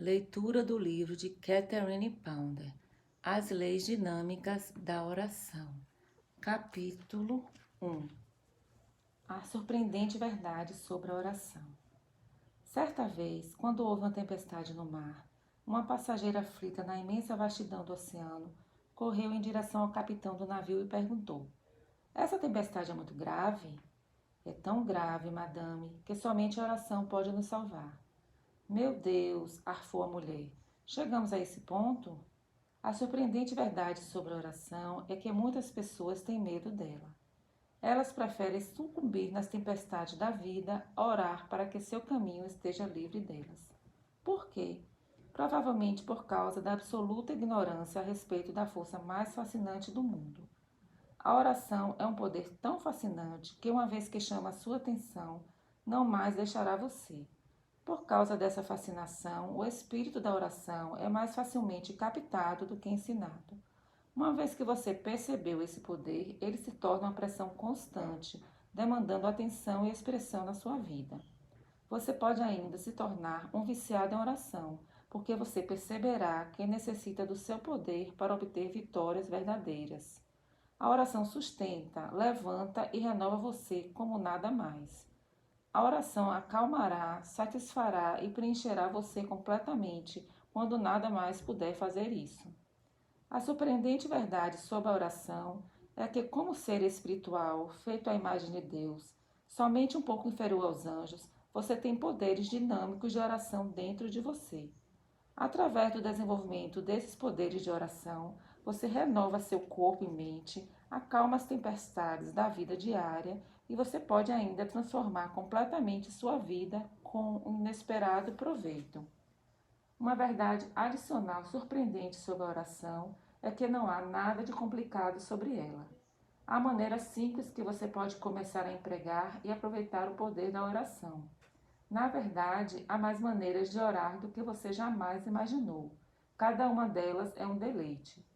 Leitura do livro de Catherine Ponder, As Leis Dinâmicas da Oração. Capítulo 1. A surpreendente verdade sobre a oração. Certa vez, quando houve uma tempestade no mar, uma passageira aflita na imensa vastidão do oceano correu em direção ao capitão do navio e perguntou: "Essa tempestade é muito grave?" "É tão grave, madame, que somente a oração pode nos salvar." "Meu Deus!" arfou a mulher. "Chegamos a esse ponto?" A surpreendente verdade sobre a oração é que muitas pessoas têm medo dela. Elas preferem sucumbir nas tempestades da vida a orar para que seu caminho esteja livre delas. Por quê? Provavelmente por causa da absoluta ignorância a respeito da força mais fascinante do mundo. A oração é um poder tão fascinante que, uma vez que chama a sua atenção, não mais deixará você. Por causa dessa fascinação, o espírito da oração é mais facilmente captado do que ensinado. Uma vez que você percebeu esse poder, ele se torna uma pressão constante, demandando atenção e expressão na sua vida. Você pode ainda se tornar um viciado em oração, porque você perceberá que necessita do seu poder para obter vitórias verdadeiras. A oração sustenta, levanta e renova você como nada mais. A oração acalmará, satisfará e preencherá você completamente quando nada mais puder fazer isso. A surpreendente verdade sobre a oração é que, como ser espiritual, feito à imagem de Deus, somente um pouco inferior aos anjos, você tem poderes dinâmicos de oração dentro de você. Através do desenvolvimento desses poderes de oração, você renova seu corpo e mente, acalma as tempestades da vida diária e você pode ainda transformar completamente sua vida com um inesperado proveito. Uma verdade adicional surpreendente sobre a oração é que não há nada de complicado sobre ela. Há maneiras simples que você pode começar a empregar e aproveitar o poder da oração. Na verdade, há mais maneiras de orar do que você jamais imaginou. Cada uma delas é um deleite.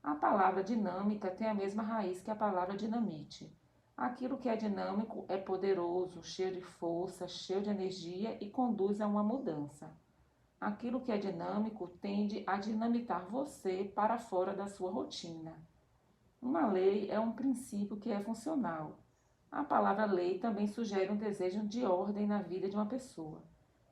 A palavra dinâmica tem a mesma raiz que a palavra dinamite. Aquilo que é dinâmico é poderoso, cheio de força, cheio de energia e conduz a uma mudança. Aquilo que é dinâmico tende a dinamitar você para fora da sua rotina. Uma lei é um princípio que é funcional. A palavra lei também sugere um desejo de ordem na vida de uma pessoa.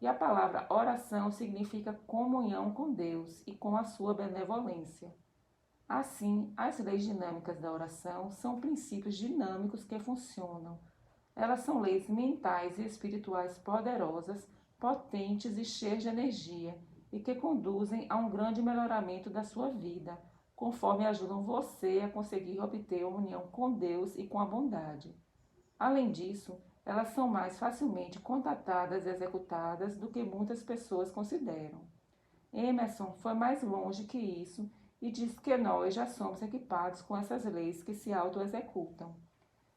E a palavra oração significa comunhão com Deus e com a sua benevolência. Assim, as leis dinâmicas da oração são princípios dinâmicos que funcionam. Elas são leis mentais e espirituais poderosas, potentes e cheias de energia, e que conduzem a um grande melhoramento da sua vida, conforme ajudam você a conseguir obter união com Deus e com a bondade. Além disso, elas são mais facilmente contatadas e executadas do que muitas pessoas consideram. Emerson foi mais longe que isso e diz que nós já somos equipados com essas leis que se auto-executam.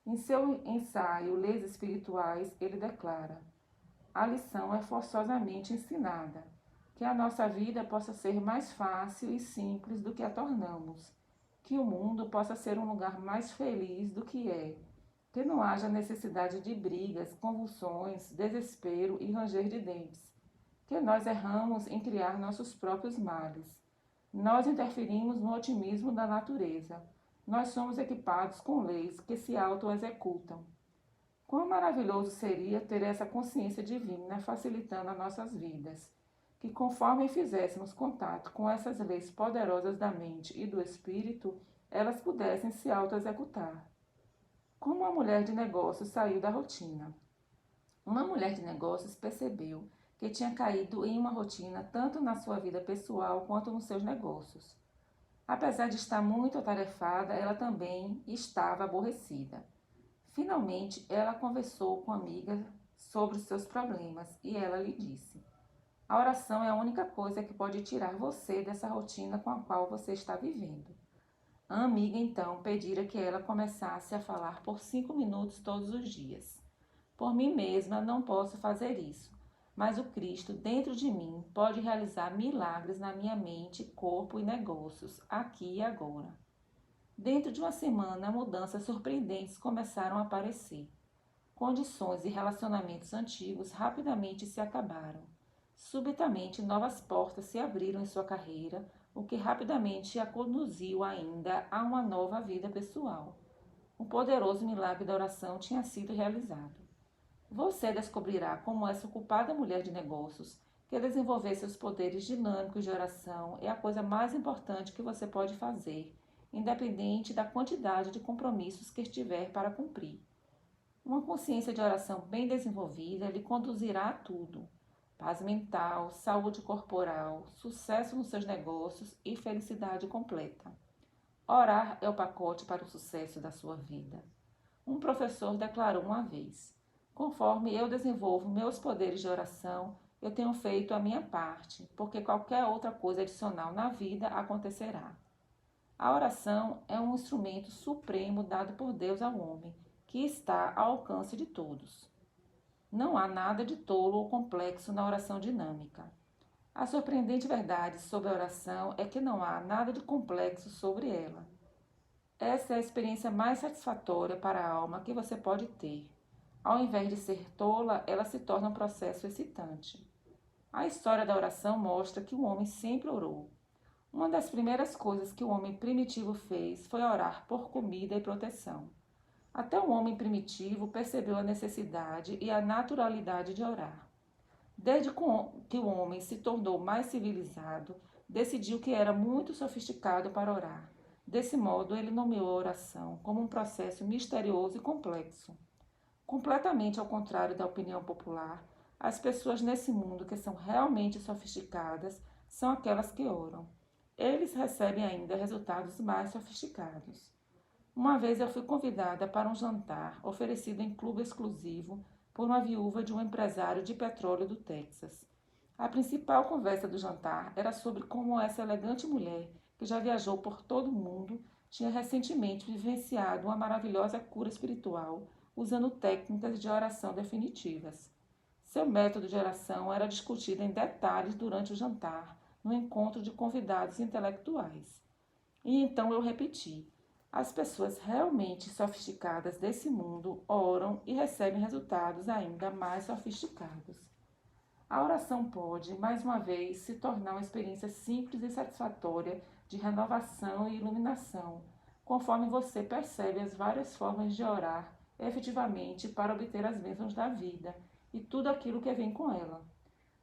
Em seu ensaio Leis Espirituais, ele declara: "A lição é forçosamente ensinada, que a nossa vida possa ser mais fácil e simples do que a tornamos, que o mundo possa ser um lugar mais feliz do que é, que não haja necessidade de brigas, convulsões, desespero e ranger de dentes, que nós erramos em criar nossos próprios males. Nós interferimos no otimismo da natureza. Nós somos equipados com leis que se auto-executam. Quão maravilhoso seria ter essa consciência divina facilitando as nossas vidas, que conforme fizéssemos contato com essas leis poderosas da mente e do espírito, elas pudessem se auto-executar." Como uma mulher de negócios saiu da rotina? Uma mulher de negócios percebeu que tinha caído em uma rotina tanto na sua vida pessoal quanto nos seus negócios. Apesar de estar muito atarefada, ela também estava aborrecida. Finalmente, ela conversou com a amiga sobre os seus problemas e ela lhe disse: "A oração é a única coisa que pode tirar você dessa rotina com a qual você está vivendo." A amiga então pedira que ela começasse a falar por 5 minutos todos os dias. "Por mim mesma não posso fazer isso, mas o Cristo dentro de mim pode realizar milagres na minha mente, corpo e negócios, aqui e agora." Dentro de uma semana, mudanças surpreendentes começaram a aparecer. Condições e relacionamentos antigos rapidamente se acabaram. Subitamente, novas portas se abriram em sua carreira, o que rapidamente a conduziu ainda a uma nova vida pessoal. Um poderoso milagre da oração tinha sido realizado. Você descobrirá como essa ocupada mulher de negócios, que desenvolver seus poderes dinâmicos de oração é a coisa mais importante que você pode fazer, independente da quantidade de compromissos que estiver para cumprir. Uma consciência de oração bem desenvolvida lhe conduzirá a tudo: paz mental, saúde corporal, sucesso nos seus negócios e felicidade completa. Orar é o pacote para o sucesso da sua vida. Um professor declarou uma vez: conforme eu desenvolvo meus poderes de oração, eu tenho feito a minha parte, porque qualquer outra coisa adicional na vida acontecerá. A oração é um instrumento supremo dado por Deus ao homem, que está ao alcance de todos. Não há nada de tolo ou complexo na oração dinâmica. A surpreendente verdade sobre a oração é que não há nada de complexo sobre ela. Essa é a experiência mais satisfatória para a alma que você pode ter. Ao invés de ser tola, ela se torna um processo excitante. A história da oração mostra que o homem sempre orou. Uma das primeiras coisas que o homem primitivo fez foi orar por comida e proteção. Até o homem primitivo percebeu a necessidade e a naturalidade de orar. Desde que o homem se tornou mais civilizado, decidiu que era muito sofisticado para orar. Desse modo, ele nomeou a oração como um processo misterioso e complexo. Completamente ao contrário da opinião popular, as pessoas nesse mundo que são realmente sofisticadas são aquelas que oram. Eles recebem ainda resultados mais sofisticados. Uma vez eu fui convidada para um jantar oferecido em clube exclusivo por uma viúva de um empresário de petróleo do Texas. A principal conversa do jantar era sobre como essa elegante mulher, que já viajou por todo o mundo, tinha recentemente vivenciado uma maravilhosa cura espiritual usando técnicas de oração definitivas. Seu método de oração era discutido em detalhes durante o jantar, no encontro de convidados intelectuais. E então eu repeti: as pessoas realmente sofisticadas desse mundo oram e recebem resultados ainda mais sofisticados. A oração pode, mais uma vez, se tornar uma experiência simples e satisfatória de renovação e iluminação, conforme você percebe as várias formas de orar efetivamente para obter as bênçãos da vida e tudo aquilo que vem com ela.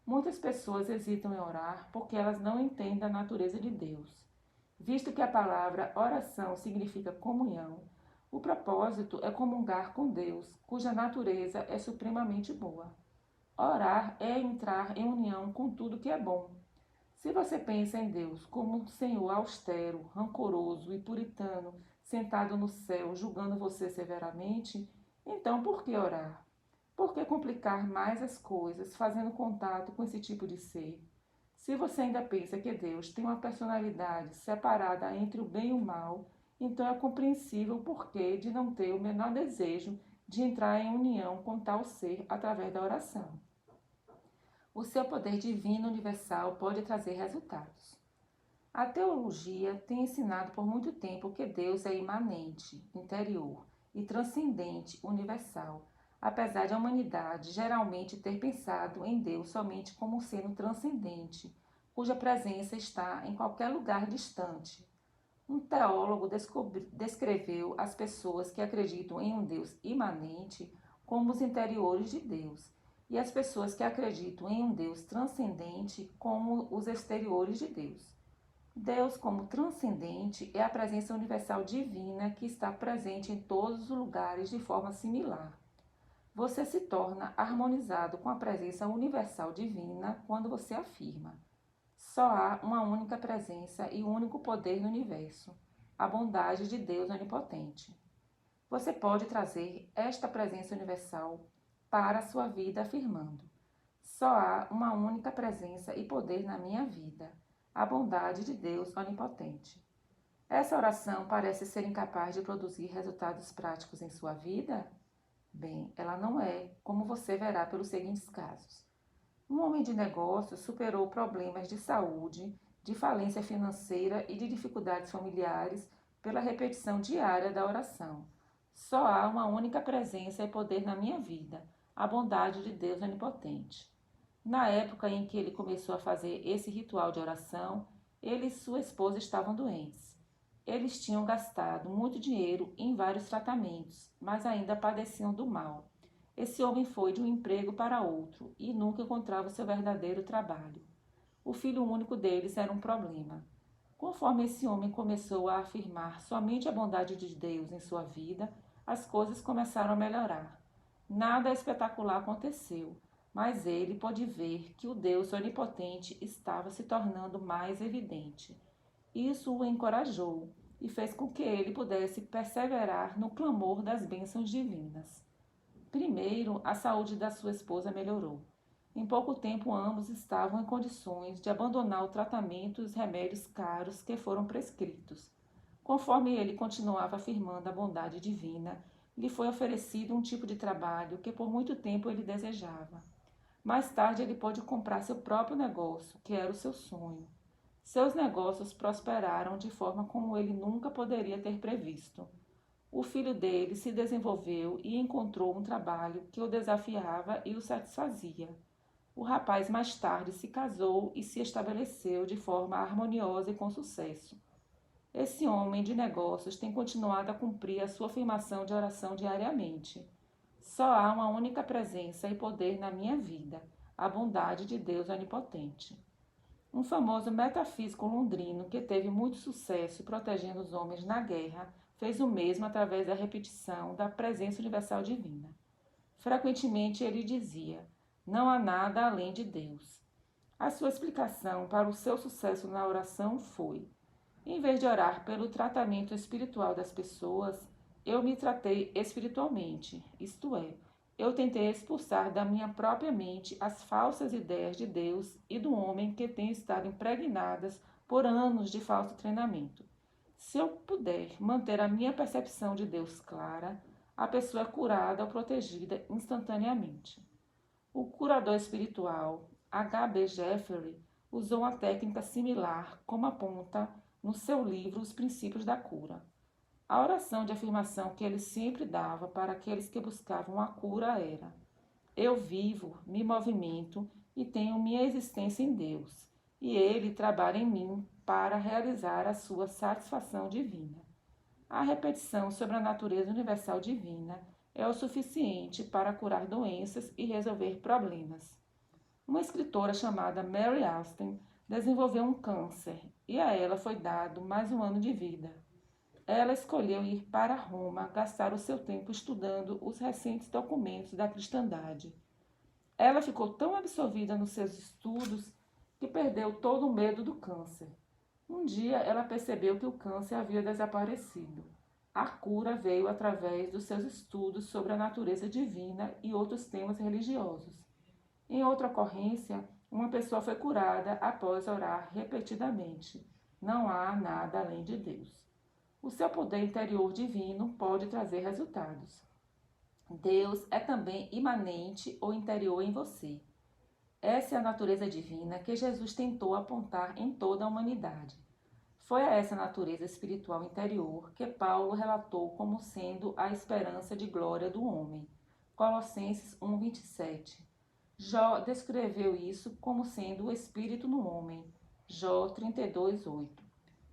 Muitas pessoas hesitam em orar porque elas não entendem a natureza de Deus. Visto que a palavra oração significa comunhão, o propósito é comungar com Deus, cuja natureza é supremamente boa. Orar é entrar em união com tudo que é bom. Se você pensa em Deus como um Senhor austero, rancoroso e puritano, sentado no céu, julgando você severamente, então por que orar? Por que complicar mais as coisas, fazendo contato com esse tipo de ser? Se você ainda pensa que Deus tem uma personalidade separada entre o bem e o mal, então é compreensível o porquê de não ter o menor desejo de entrar em união com tal ser através da oração. O seu poder divino universal pode trazer resultados. A teologia tem ensinado por muito tempo que Deus é imanente, interior e transcendente, universal, apesar de a humanidade geralmente ter pensado em Deus somente como sendo transcendente, cuja presença está em qualquer lugar distante. Um teólogo descreveu as pessoas que acreditam em um Deus imanente como os interiores de Deus, e as pessoas que acreditam em um Deus transcendente como os exteriores de Deus. Deus, como transcendente, é a presença universal divina que está presente em todos os lugares de forma similar. Você se torna harmonizado com a presença universal divina quando você afirma: só há uma única presença e um único poder no universo, a bondade de Deus onipotente. Você pode trazer esta presença universal para a sua vida afirmando: só há uma única presença e poder na minha vida, a bondade de Deus onipotente. Essa oração parece ser incapaz de produzir resultados práticos em sua vida? Bem, ela não é, como você verá pelos seguintes casos. Um homem de negócios superou problemas de saúde, de falência financeira e de dificuldades familiares pela repetição diária da oração. Só há uma única presença e poder na minha vida, a bondade de Deus onipotente. Na época em que ele começou a fazer esse ritual de oração, ele e sua esposa estavam doentes. Eles tinham gastado muito dinheiro em vários tratamentos, mas ainda padeciam do mal. Esse homem foi de um emprego para outro e nunca encontrava o seu verdadeiro trabalho. O filho único deles era um problema. Conforme esse homem começou a afirmar somente a bondade de Deus em sua vida, as coisas começaram a melhorar. Nada espetacular aconteceu, mas ele pôde ver que o Deus onipotente estava se tornando mais evidente. Isso o encorajou e fez com que ele pudesse perseverar no clamor das bênçãos divinas. Primeiro, a saúde da sua esposa melhorou. Em pouco tempo, ambos estavam em condições de abandonar o tratamento e os remédios caros que foram prescritos. Conforme ele continuava afirmando a bondade divina, lhe foi oferecido um tipo de trabalho que por muito tempo ele desejava. Mais tarde, ele pôde comprar seu próprio negócio, que era o seu sonho. Seus negócios prosperaram de forma como ele nunca poderia ter previsto. O filho dele se desenvolveu e encontrou um trabalho que o desafiava e o satisfazia. O rapaz mais tarde se casou e se estabeleceu de forma harmoniosa e com sucesso. Esse homem de negócios tem continuado a cumprir a sua afirmação de oração diariamente. Só há uma única presença e poder na minha vida, a bondade de Deus onipotente. Um famoso metafísico londrino que teve muito sucesso protegendo os homens na guerra fez o mesmo através da repetição da presença universal divina. Frequentemente ele dizia: não há nada além de Deus. A sua explicação para o seu sucesso na oração foi: em vez de orar pelo tratamento espiritual das pessoas, eu me tratei espiritualmente, isto é, eu tentei expulsar da minha própria mente as falsas ideias de Deus e do homem que têm estado impregnadas por anos de falso treinamento. Se eu puder manter a minha percepção de Deus clara, a pessoa é curada ou protegida instantaneamente. O curador espiritual H.B. Jeffrey usou uma técnica similar, como aponta no seu livro Os Princípios da Cura. A oração de afirmação que ele sempre dava para aqueles que buscavam a cura era: eu vivo, me movimento e tenho minha existência em Deus, e Ele trabalha em mim para realizar a sua satisfação divina. A repetição sobre a natureza universal divina é o suficiente para curar doenças e resolver problemas. Uma escritora chamada Mary Austin desenvolveu um câncer e a ela foi dado mais um ano de vida. Ela escolheu ir para Roma gastar o seu tempo estudando os recentes documentos da cristandade. Ela ficou tão absorvida nos seus estudos que perdeu todo o medo do câncer. Um dia ela percebeu que o câncer havia desaparecido. A cura veio através dos seus estudos sobre a natureza divina e outros temas religiosos. Em outra ocorrência, uma pessoa foi curada após orar repetidamente. Não há nada além de Deus. O seu poder interior divino pode trazer resultados. Deus é também imanente ou interior em você. Essa é a natureza divina que Jesus tentou apontar em toda a humanidade. Foi a essa natureza espiritual interior que Paulo relatou como sendo a esperança de glória do homem. Colossenses 1:27. Jó descreveu isso como sendo o espírito no homem. Jó 32:8.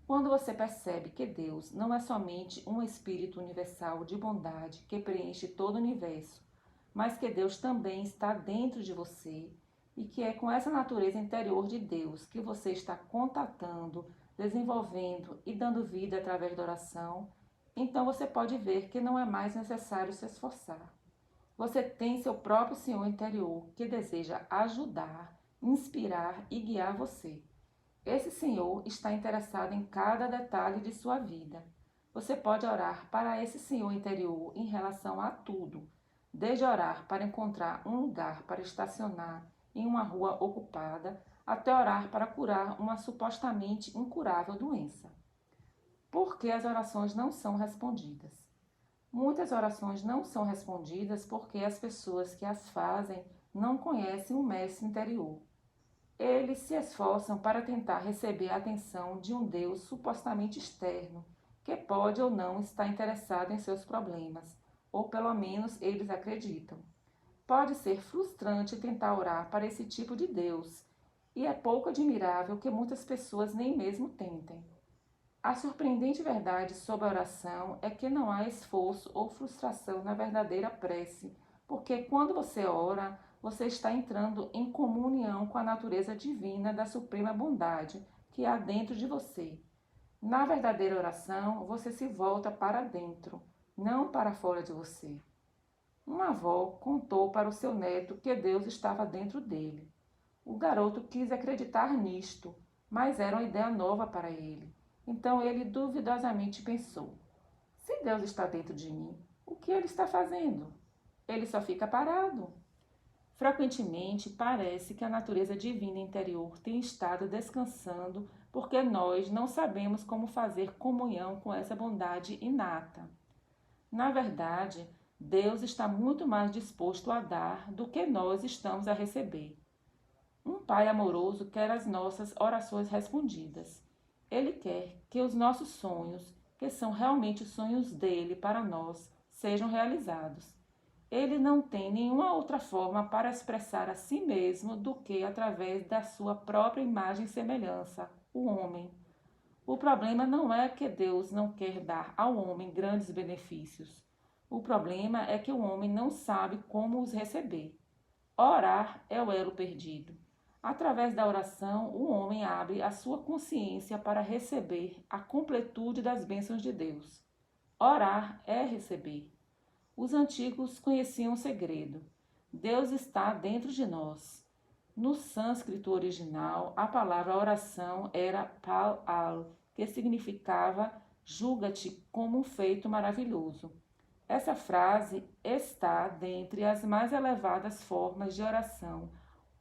Quando você percebe que Deus não é somente um espírito universal de bondade que preenche todo o universo, mas que Deus também está dentro de você e que é com essa natureza interior de Deus que você está contatando, desenvolvendo e dando vida através da oração, então você pode ver que não é mais necessário se esforçar. Você tem seu próprio Senhor interior que deseja ajudar, inspirar e guiar você. Esse Senhor está interessado em cada detalhe de sua vida. Você pode orar para esse Senhor interior em relação a tudo, desde orar para encontrar um lugar para estacionar em uma rua ocupada, até orar para curar uma supostamente incurável doença. Por que as orações não são respondidas? Muitas orações não são respondidas porque as pessoas que as fazem não conhecem o mestre interior. Eles se esforçam para tentar receber a atenção de um Deus supostamente externo, que pode ou não estar interessado em seus problemas, ou pelo menos eles acreditam. Pode ser frustrante tentar orar para esse tipo de Deus, e é pouco admirável que muitas pessoas nem mesmo tentem. A surpreendente verdade sobre a oração é que não há esforço ou frustração na verdadeira prece, porque quando você ora, você está entrando em comunhão com a natureza divina da suprema bondade que há dentro de você. Na verdadeira oração, você se volta para dentro, não para fora de você. Uma avó contou para o seu neto que Deus estava dentro dele. O garoto quis acreditar nisto, mas era uma ideia nova para ele. Então ele duvidosamente pensou: se Deus está dentro de mim, o que ele está fazendo? Ele só fica parado. Frequentemente parece que a natureza divina interior tem estado descansando porque nós não sabemos como fazer comunhão com essa bondade inata. Na verdade, Deus está muito mais disposto a dar do que nós estamos a receber. Um Pai amoroso quer as nossas orações respondidas. Ele quer que os nossos sonhos, que são realmente os sonhos dele para nós, sejam realizados. Ele não tem nenhuma outra forma para expressar a si mesmo do que através da sua própria imagem e semelhança, o homem. O problema não é que Deus não quer dar ao homem grandes benefícios. O problema é que o homem não sabe como os receber. Orar é o elo perdido. Através da oração, o homem abre a sua consciência para receber a completude das bênçãos de Deus. Orar é receber. Os antigos conheciam o segredo. Deus está dentro de nós. No sânscrito original, a palavra oração era pal-al, que significava julga-te como um feito maravilhoso. Essa frase está dentre as mais elevadas formas de oração,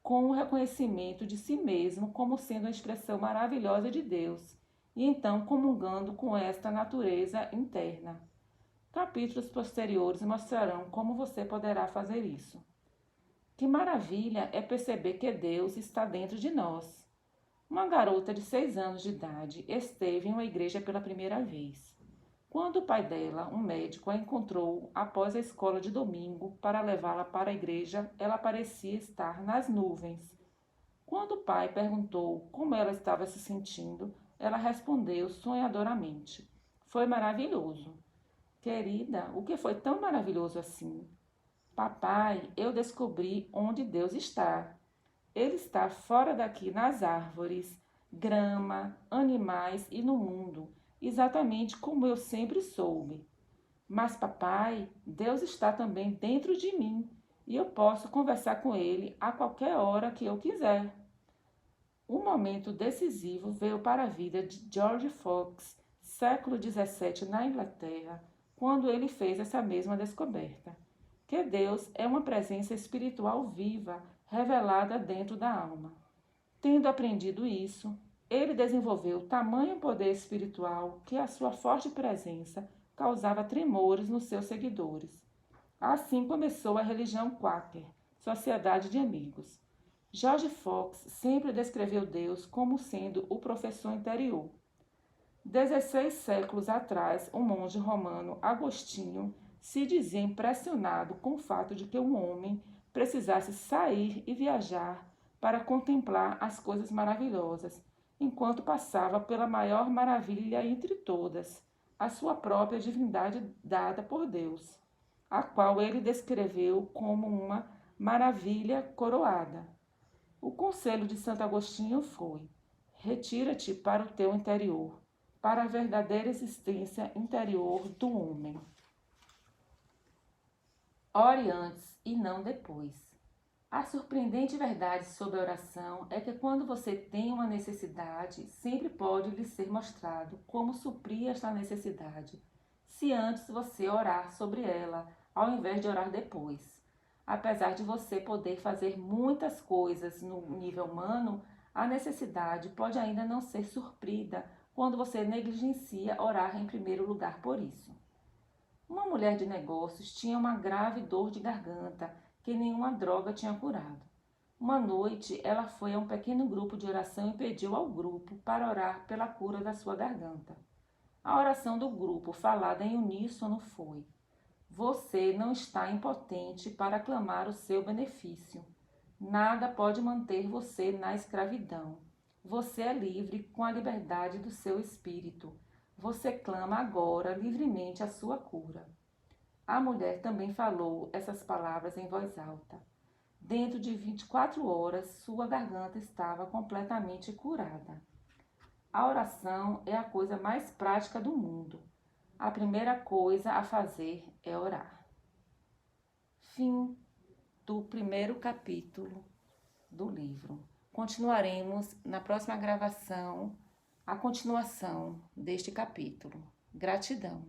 com o reconhecimento de si mesmo como sendo uma expressão maravilhosa de Deus, e então comungando com esta natureza interna. Capítulos posteriores mostrarão como você poderá fazer isso. Que maravilha é perceber que Deus está dentro de nós. Uma garota de 6 anos de idade esteve em uma igreja pela primeira vez. Quando o pai dela, um médico, a encontrou após a escola de domingo para levá-la para a igreja, ela parecia estar nas nuvens. Quando o pai perguntou como ela estava se sentindo, ela respondeu sonhadoramente: foi maravilhoso. Querida, o que foi tão maravilhoso assim? Papai, eu descobri onde Deus está. Ele está fora daqui nas árvores, grama, animais e no mundo, exatamente como eu sempre soube. Mas, papai, Deus está também dentro de mim e eu posso conversar com ele a qualquer hora que eu quiser. Um momento decisivo veio para a vida de George Fox, século XVII, na Inglaterra, quando ele fez essa mesma descoberta, que Deus é uma presença espiritual viva, revelada dentro da alma. Tendo aprendido isso, ele desenvolveu tamanho poder espiritual que a sua forte presença causava tremores nos seus seguidores. Assim começou a religião Quaker, Sociedade de Amigos. George Fox sempre descreveu Deus como sendo o professor interior. 16 séculos atrás, o monge romano Agostinho se dizia impressionado com o fato de que um homem precisasse sair e viajar para contemplar as coisas maravilhosas, enquanto passava pela maior maravilha entre todas, a sua própria divindade dada por Deus, a qual ele descreveu como uma maravilha coroada. O conselho de Santo Agostinho foi: retira-te para o teu interior, para a verdadeira existência interior do homem. Ore antes e não depois. A surpreendente verdade sobre a oração é que quando você tem uma necessidade, sempre pode lhe ser mostrado como suprir esta necessidade, se antes você orar sobre ela, ao invés de orar depois. Apesar de você poder fazer muitas coisas no nível humano, a necessidade pode ainda não ser suprida quando você negligencia orar em primeiro lugar por isso. Uma mulher de negócios tinha uma grave dor de garganta que nenhuma droga tinha curado. Uma noite, ela foi a um pequeno grupo de oração e pediu ao grupo para orar pela cura da sua garganta. A oração do grupo, falada em uníssono, foi: Você não está impotente para clamar o seu benefício. Nada pode manter você na escravidão. Você é livre com a liberdade do seu espírito. Você clama agora livremente a sua cura. A mulher também falou essas palavras em voz alta. Dentro de 24 horas, sua garganta estava completamente curada. A oração é a coisa mais prática do mundo. A primeira coisa a fazer é orar. Fim do primeiro capítulo do livro. Continuaremos na próxima gravação a continuação deste capítulo. Gratidão.